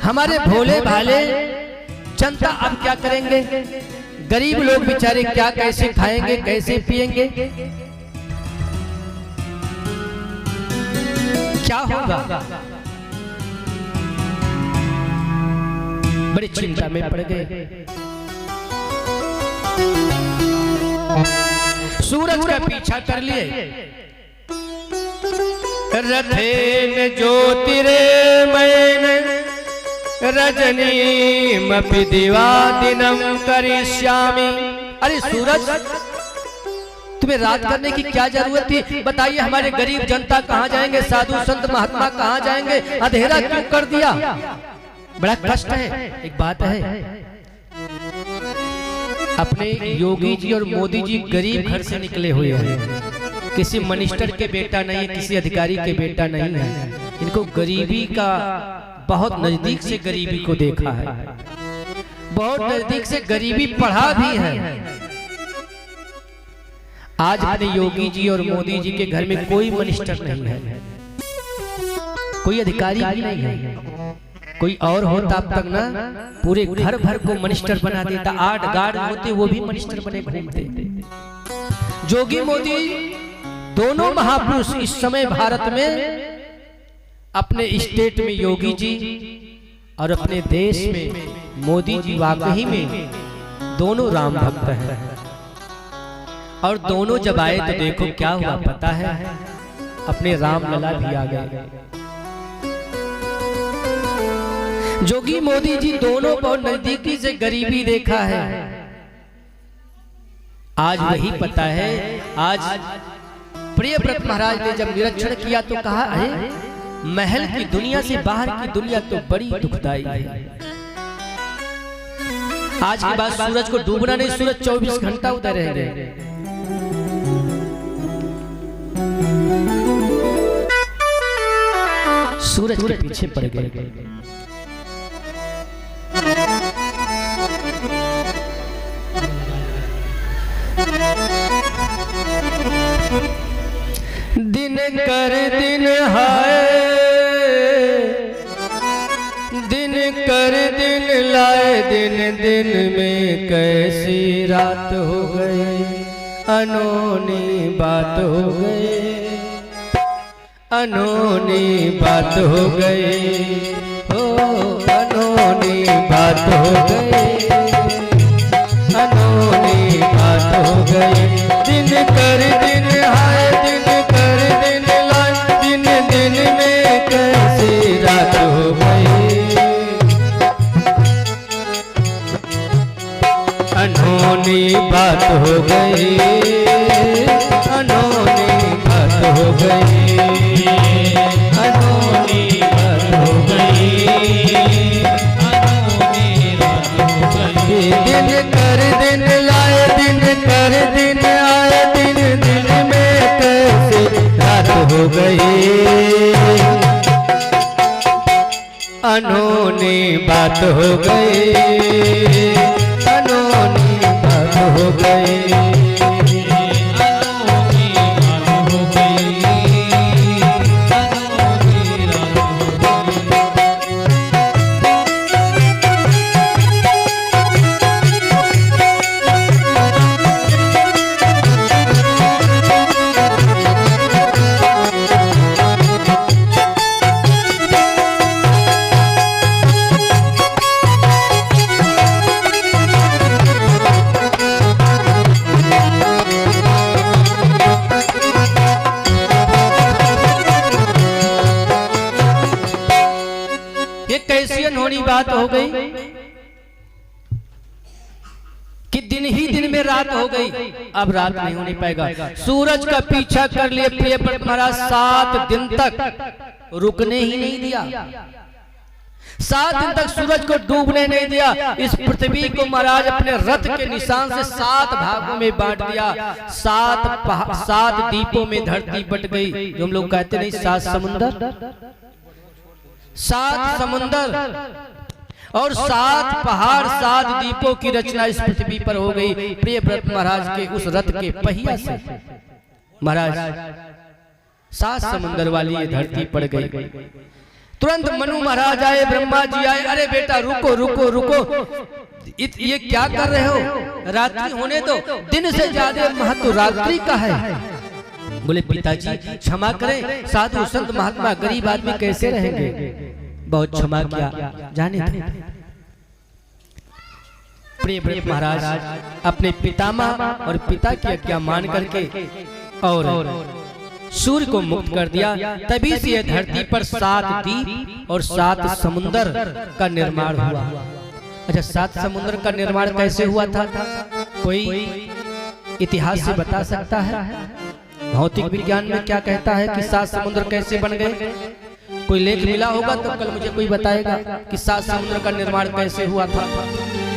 हमारे भोले भाले जनता अब क्या करेंगे, गरीब लोग बेचारे क्या कैसे खाएंगे कैसे पिएंगे, क्या होगा। बड़ी चिंता में पड़ गए। सूरज का पीछा कर लिए। रथेन ज्योतिरेमयेन रजनीमपि दिवादिनं करिष्यामि। अरे सूरज, तुम्हें रात करने की क्या जरूरत थी? बताइए हमारे गरीब जनता कहाँ जाएंगे, साधु संत महात्मा कहाँ जाएंगे, अंधेरा क्यों कर दिया? बड़ा कष्ट है। एक बात है, अपने योगी जी और मोदी जी गरीब घर से निकले हुए हैं, किसी मिनिस्टर के बेटा नहीं है, किसी अधिकारी के बेटा नहीं है। इनको गरीबी का बहुत नजदीक से गरीबी को देखा है, बहुत नजदीक से गरीबी पढ़ा भी है। आज अपने योगी जी और मोदी जी के घर में कोई मिनिस्टर नहीं है, कोई अधिकारी भी नहीं है। कोई और होता अब तक ना पूरे घर भर को मिनिस्टर बना देता, 8 गार्ड होते वो भी मिनिस्टर बने घूमते। जोगी मोदी दोनों महापुरुष इस समय भारत में, अपने स्टेट में योगी जी और अपने देश में मोदी जी वाकई में दोनों राम भक्त हैं। और दोनों जब आए तो देखो क्या हुआ पता है, अपने राम लला भी आ गए। जोगी मोदी जी दोनों बहुत नजदीकी से गरीबी देखा है। आज वही पता है, आज प्रियव्रत महाराज ने जब निरीक्षण किया तो कहा, अरे महल की दुनिया से बाहर की दुनिया तो बड़ी दुखदाई है। आज के बाद सूरज को डूबना नहीं, सूरज 24 घंटा उधर रहेंगे। सूरज के पीछे पड़ गए। दिन कर दिन हाय, दिन कर दिन लाए, दिन दिन में कैसी रात हो गई, अनोनी बात हो गई, अनोनी बात हो गई, हो अनोनी बात हो गई, अनोनी बात हो गई। दिन कर दिन हाय, दिन कर दिन लाए, दिन दिन में कैसी रात हो गई, अनोनी बात हो गई, अनोनी बात हो गई, अनोनी बात हो गई, अनोनी बात हो गई। दिन कर दिन लाए, दिन कर दिन आए, दिन दिन में कैसे रात हो गई, अनोनी बात हो गई, अनोनी बात हो गई, अनोनी बात हो गई, अनोनी रात हो गई। बात हो गई कि दिन ही दिन में रात हो गई, अब रात नहीं होने पाएगा। सूरज का पीछा कर लिए प्रियव्रत महाराज 7 दिन तक रुकने ही नहीं दिया, 7 दिन तक सूरज को डूबने नहीं दिया। इस पृथ्वी को महाराज अपने रथ के निशान से 7 भागों में बांट दिया। 7 द्वीपों में धरती बट गई, जो हम लोग कहते नहीं 7 समुंदर, 7 समुंदर। और 7 पहाड़ 7 दीपों की रचना इस पृथ्वी पर हो गई प्रियव्रत महाराज के उस रथ के पहिया से। महाराज 7 समुंदर वाली ये धरती पड़ गई। तुरंत मनु महाराज आए, ब्रह्मा जी आए, अरे बेटा रुको रुको रुको, ये क्या कर रहे हो, रात्रि होने दो, दिन से ज्यादा महत्व रात्रि का है। बोले पिताजी क्षमा करें, साधु संत महात्मा गरीब आदमी कैसे रहेंगे, बहुत क्षमा किया, जाने थे। प्रियव्रत महाराज अपने पितामह और पिता की आज्ञा मान करके और सूर्य को मुक्त कर दिया। तभी से यह धरती पर 7 द्वीप और 7 समुंदर का निर्माण हुआ। अच्छा, 7 समुंदर का निर्माण कैसे हुआ था, कोई इतिहास से बता सकता है? भौतिक विज्ञान में क्या कहता है कि 7 समुद्र कैसे बन गए? कोई लेख मिला होगा तो कल मुझे कोई बताएगा कि 7 समुद्र का निर्माण कैसे हुआ था,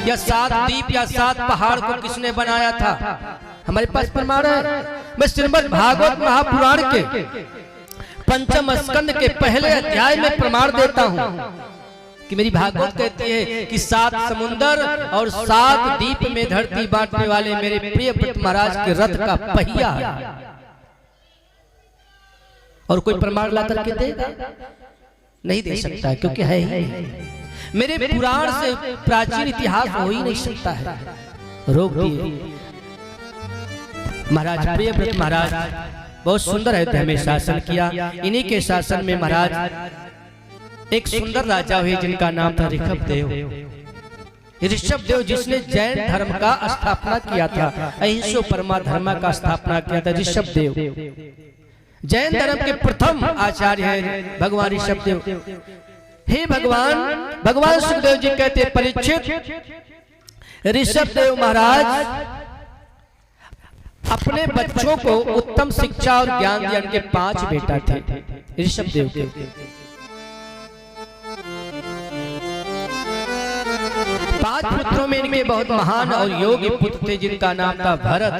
या 7 द्वीप या 7 पहाड़ को किसने बनाया था? हमारे पास प्रमाण है। मैं श्रीमद् भागवत महापुराण के 5म स्कंद के पहले अध्याय में प्रमाण देता हूँ कि मेरी भागवत कहती है कि 7 समुंदर और 7 द्वीप में धरती बांटने वाले मेरे प्रियव्रत महाराज के रथ का पहिया है। और कोई प्रमाण ला करके देगा? नहीं दे सकता, क्योंकि है ही नहीं। मेरे पुराण से प्राचीन इतिहास हो ही नहीं सकता है। रोक दिए। महाराज प्रियव्रत महाराज बहुत सुंदर अयोध्या में शासन किया। इन्हीं के शासन में महाराज एक सुंदर राजा हुए जिनका नाम था ऋषभदेव। ऋषभदेव जिसने जैन धर्म का स्थापना किया था, अहिंसो परमा धर्म का स्थापना किया था ऋषभदेव। जैन धर्म के प्रथम आचार्य है भगवान ऋषभदेव। हे भगवान, भगवान सुखदेव जी कहते परीक्षित, ऋषभदेव महाराज अपने बच्चों को उत्तम शिक्षा और ज्ञान दिया। उनके 5 बेटा थे ऋषभदेव के। 5 पुत्रों में इनके बहुत महान और योग्य पुत्र थे जिनका नाम था भरत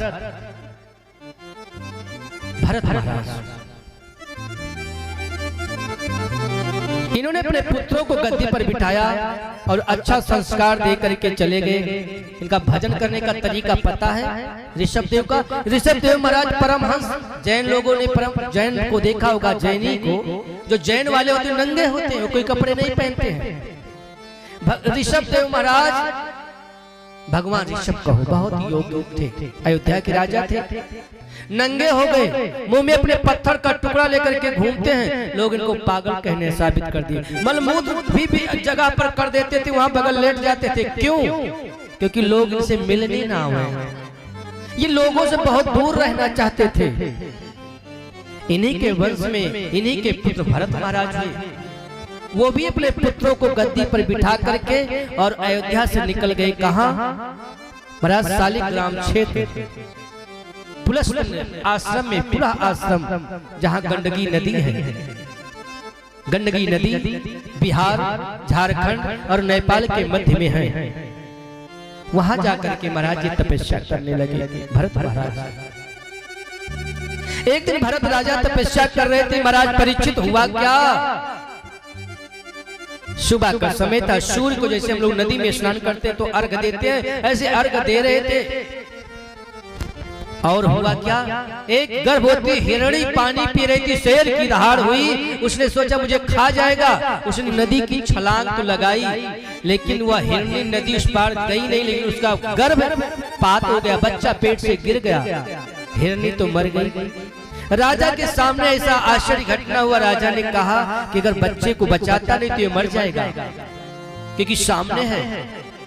महाराज। इन्होंने अपने पुत्रों को गद्दी पर बिठाया और अच्छा संस्कार दे करके चले गए। इनका भजन करने का तरीका पता है ऋषभदेव का। ऋषभदेव महाराज परमहंस, जैन लोगों ने जैन को देखा होगा, जैनी को, जो जैन वाले होते हैं नंगे होते हैं, कोई कपड़े नहीं पहनते हैं। ऋषभदेव महाराज भगवान ऋषभ कहो बहुत योग्य थे, अयोध्या के राजा थे। नंगे हो गए, मुंह में अपने पत्थर का टुकड़ा लेकर के घूमते हैं। लोग इनको पागल कहने साबित कर दिए। मलमूत्र भी जगह पर कर देते थे, वहां बगल लेट जाते थे। क्यों? क्योंकि लोग इनसे मिलने ना हुए, ये लोगों से बहुत दूर रहना चाहते थे। इन्हीं के वंश में इन्हीं के पुत्र भरत महाराज हुए। वो भी अपने पुत्रों को गद्दी पर बिठा करके और अयोध्या से निकल गए। कहां? महाराज शालिग्राम क्षेत्र आश्रम में, पूरा आश्रम जहां गंडकी नदी है। गंडकी नदी बिहार, झारखंड और नेपाल के मध्य में है। वहां जाकर के महाराज जी तपस्या करने लगे। भरत महाराज एक दिन भरत राजा तपस्या कर रहे थे। महाराज परीक्षित हुआ क्या? सुबह का समय था। सूर्य को जैसे हम लोग नदी में स्नान करते तो अर्घ देते हैं, ऐसे अर्घ दे रहे थे। और हुआ क्या? एक गर्भवती हिरणी पानी पी रही थी, शेर की दहाड़ हुई। उसने सोचा मुझे खा जाएगा, उसने नदी की छलांग तो लगाई, लेकिन वह हिरणी नदी उस पार गई नहीं, लेकिन उसका गर्भपात हो गया, बच्चा पेट से गिर गया, हिरणी तो मर गई। राजा के सामने ऐसा आश्चर्य घटना हुआ। राजा ने कहा कि अगर बच्चे को बचाता नहीं तो ये मर जाएगा, क्योंकि सामने है।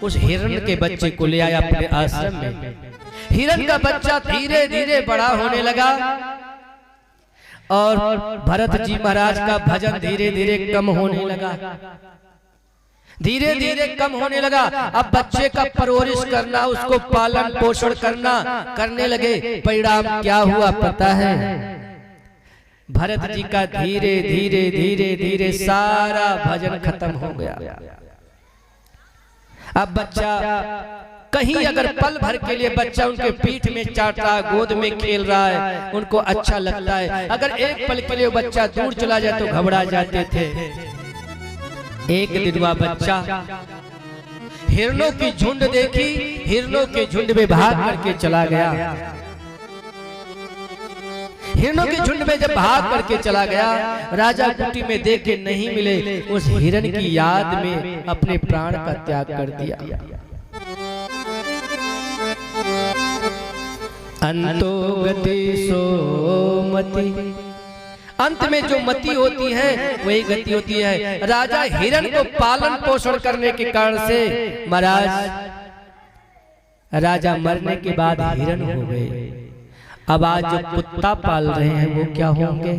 उस हिरण के बच्चे को ले आया अपने आश्रम में। हिरण का बच्चा धीरे धीरे बड़ा होने लगा और भरत जी महाराज का भजन धीरे धीरे कम होने लगा, धीरे धीरे कम होने लगा। अब बच्चे का परवरिश करना, उसको पालन पोषण करने लगे। परिणाम क्या हुआ पता है? भरत जी का धीरे धीरे धीरे धीरे सारा भजन खत्म हो गया। अब बच्चा कहीं अगर पल भर के लिए बच्चा उनके पीठ में चाट रहा है, गोद में खेल रहा है, उनको अच्छा लगता है। अगर एक पल के लिए बच्चा दूर चला जाए तो घबरा जाते थे। एक दिन वह बच्चा हिरणों की झुंड देखी, हिरणों के झुंड में भाग करके चला गया। हिरणों के झुंड में जब भाग करके चला गया, राजा कुटी में देखे नहीं मिले, उस हिरण की याद में अपने प्राण का त्याग कर दिया। अंतो गति सो मति, अंत में जो मति होती है वही गति होती है। राजा हिरण को पालन पोषण करने के कारण से महाराज राजा मरने के बाद हिरण हो गए। अब आज जो कुत्ता पाल रहे हैं वो क्या होंगे,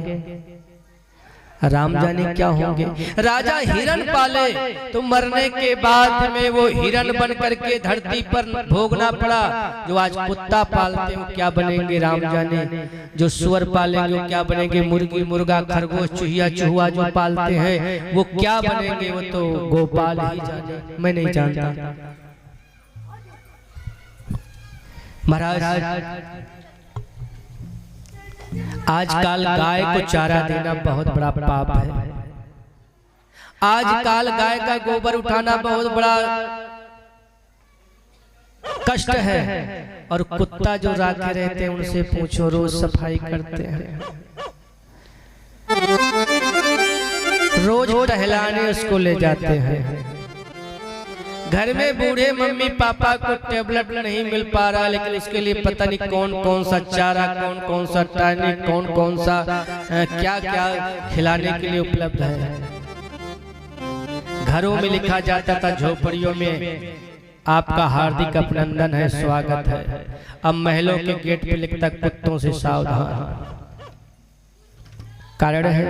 राम जाने क्या होंगे। राजा हिरण पाले तो मरने के बाद में वो हिरण बन करके धरती पर भोगना पड़ा। जो आज कुत्ता पालते हैं वो क्या बनेंगे राम जाने। जो सुअर पालेंगे वो क्या बनेंगे, मुर्गी मुर्गा खरगोश चूहिया चूहा जो पालते हैं वो क्या बनेंगे, वो तो गोपाल ही जाने, मैं नहीं जानता। महाराज आजकल गाय को चारा देना बहुत बड़ा पाप है। आजकल गाय का गोबर उठाना बहुत बड़ा कष्ट है। और कुत्ता जो राखे रहते हैं उनसे पूछो, रोज सफाई करते हैं, रोज टहलाने उसको ले जाते हैं। घर में बूढ़े मम्मी पापा को टेबलेट नहीं मिल पा रहा, लेकिन उसके लिए पता नहीं कौन कौन सा चारा, कौन कौन सा टॉनिक, कौन कौन सा क्या क्या खिलाने के लिए उपलब्ध है। घरों में लिखा जाता था, झोपड़ियों में आपका हार्दिक अभिनंदन है, स्वागत है। अब महलों के गेट पे लिखता कुत्तों से सावधान। कारण है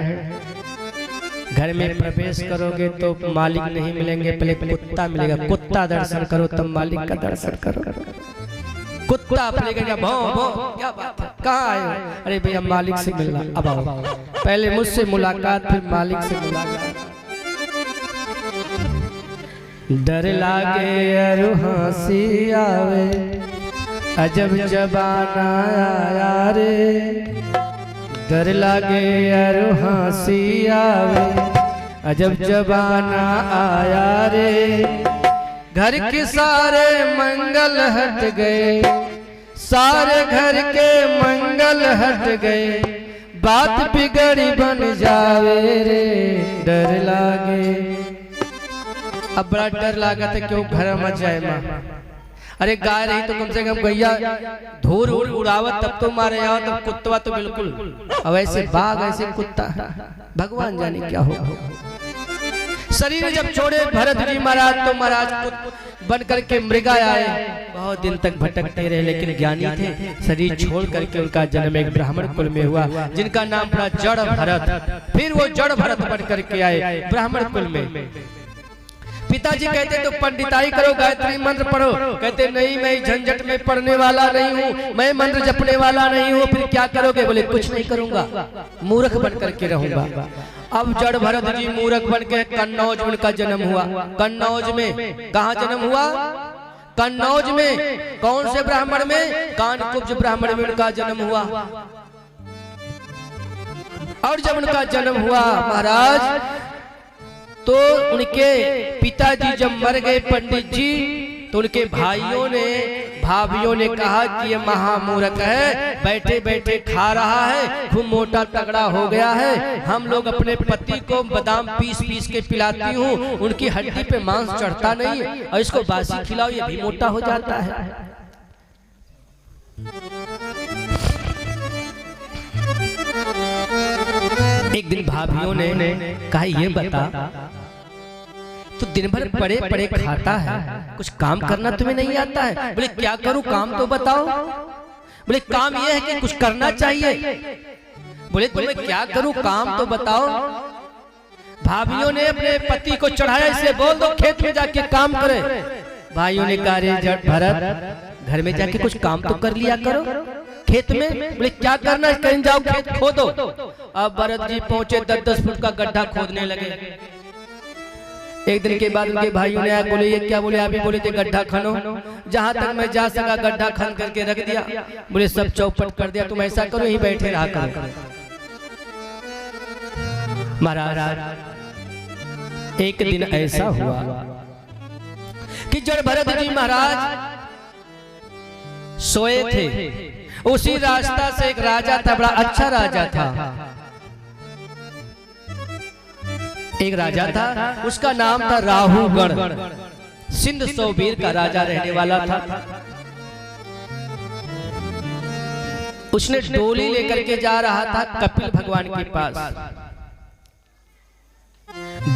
घर में प्रवेश करोगे तो मालिक नहीं मिलेंगे, पहले कुत्ता मिलेगा। कुत्ता दर्शन करो तब मालिक का दर्शन करो। कुत्ता अपने भौं भौं, क्या बात है, कहाँ आए? अरे भैया मालिक से मिलना, अब आओ। पहले मुझसे मुलाकात, फिर मालिक से मुलाकात। डर लागे अरु हंसी आवे, अजब जबाना आया रे। डर लागे अरु हंसी आवे, अजब जबाना आया रे। घर के सारे मंगल हट गए, सारे घर के मंगल हट गए, बात बिगड़ी बन जावे रे। डर लागे, अब बड़ा डर लगा था क्यों घर मच जाए माँ। अरे गाय रही तो कम से कम गैया धूर उड़ावत तब तो मारे आओ, तब कुत्ता तो बिल्कुल। अब ऐसे बाघ ऐसे कुत्ता, भगवान जाने क्या होगा। शरीर जब छोड़े भरत जी महाराज तो महाराज बन करके मृगा आए। बहुत दिन तक भटकते रहे लेकिन ज्ञानी थे। शरीर छोड़ करके उनका जन्म एक ब्राह्मण कुल में हुआ जिनका नाम पड़ा जड़ भरत। फिर वो जड़ भरत बन करके आए ब्राह्मण कुल में। पिताजी कहते तो पंडिताई करो, गायत्री मंत्र पढ़ो। कहते नहीं, मैं झंझट में पढ़ने वाला नहीं हूँ, मैं मंत्र जपने वाला नहीं हूँ। फिर क्या करोगे? बोले कुछ नहीं करूंगा, मूर्ख बन करके रहूंगा। अब जड़ भरत जी मूर्ख बन के कन्नौज में उनका जन्म हुआ। कन्नौज में कहाँ जन्म हुआ? कन्नौज में। कौन से ब्राह्मण में? कानकुब्ज ब्राह्मण में उनका जन्म हुआ। और जब उनका जन्म हुआ महाराज तो उनके पिताजी जब मर गए पंडित जी, तो उनके भाइयों ने भाभियों ने कहा कि ये महामूर्ख है, बैठे बैठे खा रहा है, खूब मोटा तगड़ा हो गया है। हम लोग अपने पति को बादाम पीस पीस के पिलाती हूँ, उनकी हड्डी पे मांस चढ़ता नहीं है, और इसको बासी खिलाओ ये भी मोटा हो जाता है। एक दिन भाभियों ने कहा ये बता, तो दिन भर पड़े पड़े खाता है, कुछ काम करना तुम्हें नहीं आता है? बोले क्या करूं, काम तो बताओ। बोले काम ये है कि कुछ करना चाहिए। बोले तुम्हें क्या करूं, काम तो बताओ। भाभियों ने अपने पति को चढ़ाया, इसे बोल दो खेत में जाके काम करे। भाइयों ने कहा रे जड़ भरत, घर में जाके कुछ काम तो कर लिया करो खेत में। बोले क्या करना है? कहीं जाओ खेत खोदो। अब भरत जी पहुंचे, 10-10 फुट का गड्ढा खोदने लगे। एक दिन के बाद उनके भाइयों ने आया, बोले ये क्या? बोले अभी बोले थे गड्ढा खनो, जहां तक मैं जा सका गड्ढा खन करके रख दिया। बोले सब चौपट कर दिया, तुम ऐसा करो यहीं बैठे रहा करो। महाराज एक दिन ऐसा हुआ कि जड़ भरत जी महाराज सोए थे। उसी रास्ता से एक राजा था, बड़ा अच्छा राजा था। एक राजा था, उसका नाम था राहुगण। सिंध सोबीर का राजा रहने वाला था। उसने डोली लेकर के जा रहा था कपिल भगवान के पास।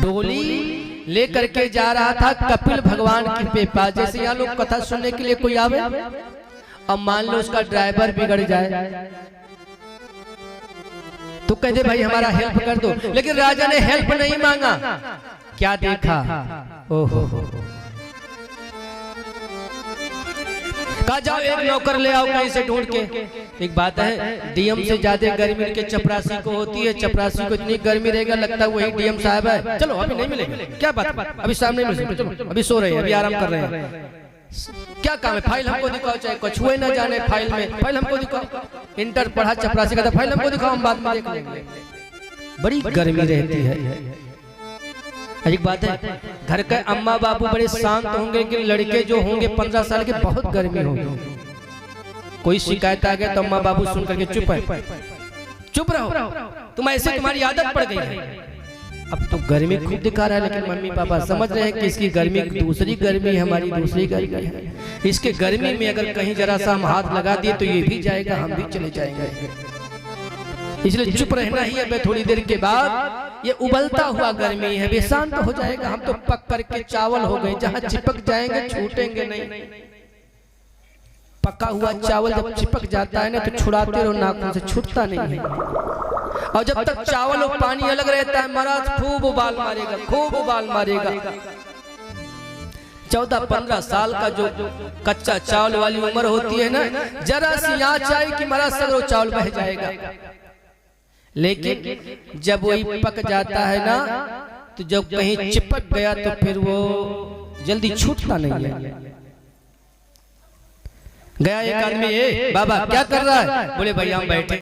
डोली लेकर के जा रहा था कपिल भगवान के पास। जैसे यहाँ लोग कथा सुनने के लिए कोई आवे, अब मान लो उसका ड्राइवर बिगड़ जाए तो कहते भाई हमारा हेल्प कर दो, लेकिन राजा ने हेल्प नहीं मांगा। क्या देखा, ओहो, कहा जाओ एक नौकर ले आओ कहीं से ढूंढ के। एक बात है, डीएम से ज्यादा गर्मी के चपरासी को होती है। चपरासी को इतनी गर्मी रहेगा, लगता है वही डीएम साहब है। चलो अभी नहीं मिलेंगे, क्या बात, अभी सामने मिल सकते, चलो अभी सो रहे हैं, अभी आराम कर रहे हैं। क्या काम है, फाइल हमको दिखाओ, चाहे कछुए ना जाने फाइल में, फाइल हमको दिखाओ। इंटर पढ़ा चपरासी का, फाइल हमको दिखाओ, हम बाद में देख लेंगे। बड़ी गर्मी रहती है। एक बात है, घर के अम्मा बाबू बड़े शांत होंगे कि लड़के जो होंगे 15 साल के, बहुत गर्मी होगी। कोई शिकायत आ गया तो अम्मा बाबू सुन करके चुप है, चुप रहो, तुम ऐसे, तुम्हारी आदत पड़ गई है। अब तो गर्मी खूब दिखा रहा है, लेकिन मम्मी पापा समझ रहे हैं कि इसकी गर्मी दूसरी गर्मी है, हमारी दूसरी गर्मी है। इसके गर्मी में अगर कहीं जरा सा हम हाथ लगा दिए तो ये भी जाएगा, हम भी चले जाएंगे। इसलिए चुप रहना ही है। थोड़ी देर के बाद ये उबलता हुआ गर्मी है, वे शांत हो जाएगा। हम तो पक करके चावल हो गए, जहां चिपक जाएंगे छूटेंगे नहीं। पका हुआ चावल जब चिपक जाता है ना तो छुड़ाते रहो नाखून से, छूटता नहीं है। और जब तक चावल और पानी अलग रहता है, महाराज खूब उबाल मारेगा, खूब उबाल मारेगा। 14-15 साल का जो कच्चा चावल वाली उम्र होती है ना, जरा सी आंच आई कि महाराज सगरो चावल बह जाएगा। लेकिन जब वही पक जाता है ना, तो जब कहीं चिपक गया तो फिर वो जल्दी छूटता नहीं है। गया एक आदमी, बाबा क्या कर रहा है? बोले भैया हम बैठे